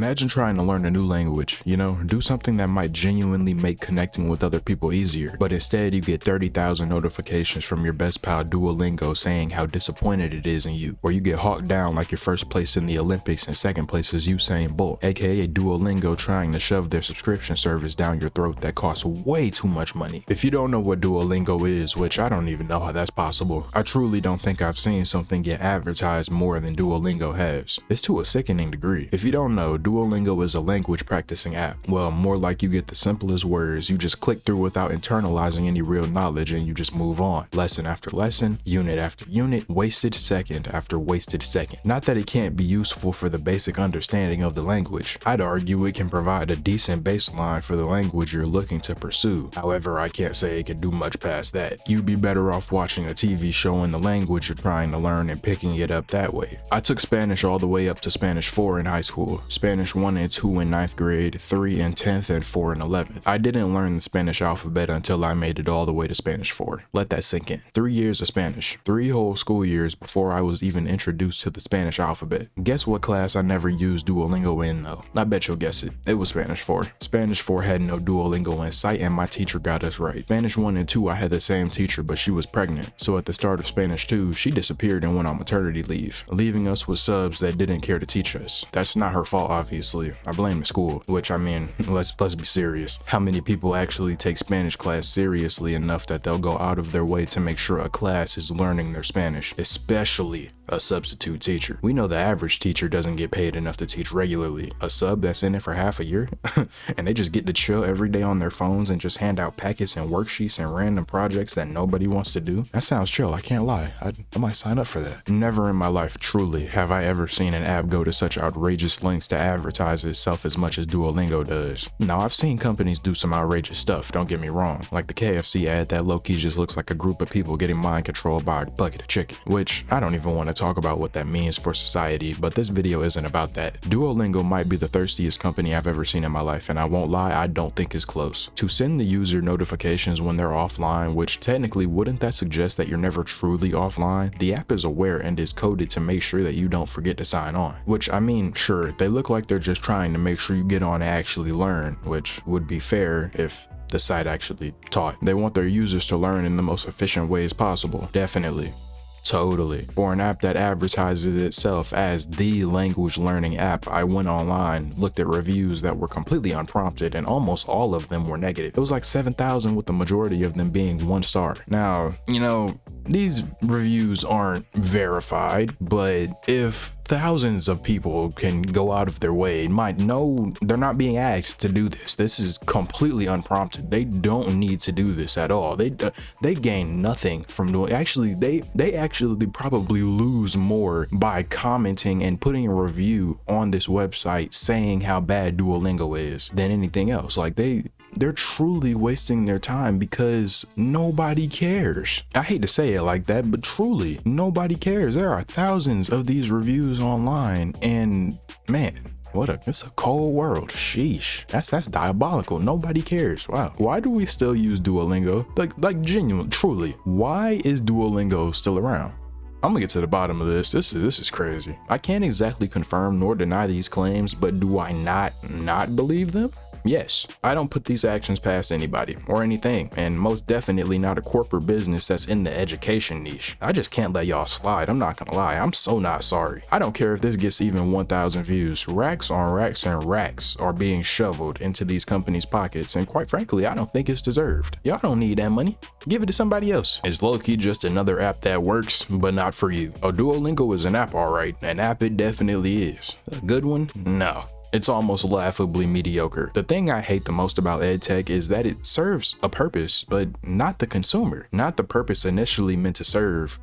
Imagine trying to learn a new language, do something that might genuinely make connecting with other people easier, but instead you get 30,000 notifications from your best pal Duolingo saying how disappointed it is in you, or you get hawked down like your first place in the Olympics and second place is Usain Bolt, aka Duolingo trying to shove their subscription service down your throat that costs way too much money. If you don't know what Duolingo is, which I don't even know how that's possible, I truly don't think I've seen something get advertised more than Duolingo has. It's to a sickening degree. If you don't know, Duolingo is a language practicing app. Well, more like you get the simplest words, you just click through without internalizing any real knowledge and you just move on. Lesson after lesson, unit after unit, wasted second after wasted second. Not that it can't be useful for the basic understanding of the language. I'd argue it can provide a decent baseline for the language you're looking to pursue. However, I can't say it can do much past that. You'd be better off watching a TV show in the language you're trying to learn and picking it up that way. I took Spanish all the way up to Spanish 4 in high school. Spanish 1 and 2 in 9th grade, 3 in 10th, and 4 in 11th. I didn't learn the Spanish alphabet until I made it all the way to Spanish 4. Let that sink in. 3 years of Spanish. 3 whole school years before I was even introduced to the Spanish alphabet. Guess what class I never used Duolingo in though? I bet you'll guess it. It was Spanish 4. Spanish 4 had no Duolingo in sight and my teacher got us right. Spanish 1 and 2 I had the same teacher but she was pregnant. So at the start of Spanish 2, she disappeared and went on maternity leave, leaving us with subs that didn't care to teach us. That's not her fault obviously. I blame the school, which I mean, let's be serious. How many people actually take Spanish class seriously enough that they'll go out of their way to make sure a class is learning their Spanish, especially a substitute teacher? We know the average teacher doesn't get paid enough to teach regularly. A sub that's in it for half a year and they just get to chill every day on their phones and just hand out packets and worksheets and random projects that nobody wants to do. That sounds chill, I can't lie. I might sign up for that. Never in my life, truly, have I ever seen an app go to such outrageous lengths to advertise itself as much as Duolingo does. Now, I've seen companies do some outrageous stuff, don't get me wrong, like the KFC ad that low-key just looks like a group of people getting mind controlled by a bucket of chicken, which I don't even want to talk about what that means for society, but this video isn't about that. Duolingo might be the thirstiest company I've ever seen in my life, and I won't lie, I don't think it's close. To send the user notifications when they're offline, which technically wouldn't that suggest that you're never truly offline? The app is aware and is coded to make sure that you don't forget to sign on, which I mean, sure, they look like they're just trying to make sure you get on and actually learn, which would be fair if the site actually taught. They want their users to learn in the most efficient ways possible. Definitely. Totally. For an app that advertises itself as the language learning app, I went online, looked at reviews that were completely unprompted, and almost all of them were negative. It was like 7,000 with the majority of them being 1 star. Now, these reviews aren't verified, but if thousands of people can go out of their way, might know they're not being asked to do this. This is completely unprompted. They don't need to do this at all. They gain nothing from doing. Actually, they actually probably lose more by commenting and putting a review on this website saying how bad Duolingo is than anything else. Like they're truly wasting their time because nobody cares. I hate to say it like that, but truly, nobody cares. There are thousands of these reviews online and man, it's a cold world. Sheesh. That's diabolical. Nobody cares. Wow. Why do we still use Duolingo? Like genuine, truly. Why is Duolingo still around? I'm gonna get to the bottom of this. This is crazy. I can't exactly confirm nor deny these claims, but do I not believe them? Yes, I don't put these actions past anybody or anything, and most definitely not a corporate business that's in the education niche. I just can't let y'all slide. I'm not gonna lie, I'm so not sorry. I don't care if this gets even 1,000 views. Racks on racks and racks are being shoveled into these companies' pockets, and quite frankly, I don't think it's deserved. Y'all don't need that money. Give it to somebody else. It's low-key just another app that works, but not for you. Oh, Duolingo is an app, alright. An app it definitely is. A good one? No. It's almost laughably mediocre. The thing I hate the most about EdTech is that it serves a purpose, but not the consumer, not the purpose initially meant to serve.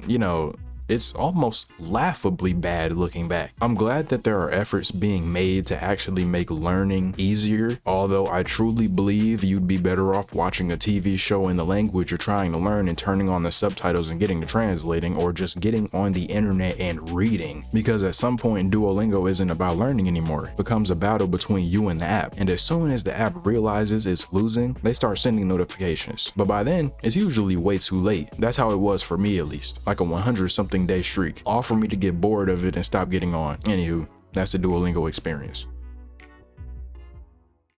It's almost laughably bad looking back. I'm glad that there are efforts being made to actually make learning easier, although I truly believe you'd be better off watching a TV show in the language you're trying to learn and turning on the subtitles and getting to translating, or just getting on the internet and reading. Because at some point, Duolingo isn't about learning anymore. It becomes a battle between you and the app. And as soon as the app realizes it's losing, they start sending notifications. But by then, it's usually way too late. That's how it was for me at least. Like a 100-something day streak, all for me to get bored of it and stop getting on. Anywho, that's the Duolingo experience.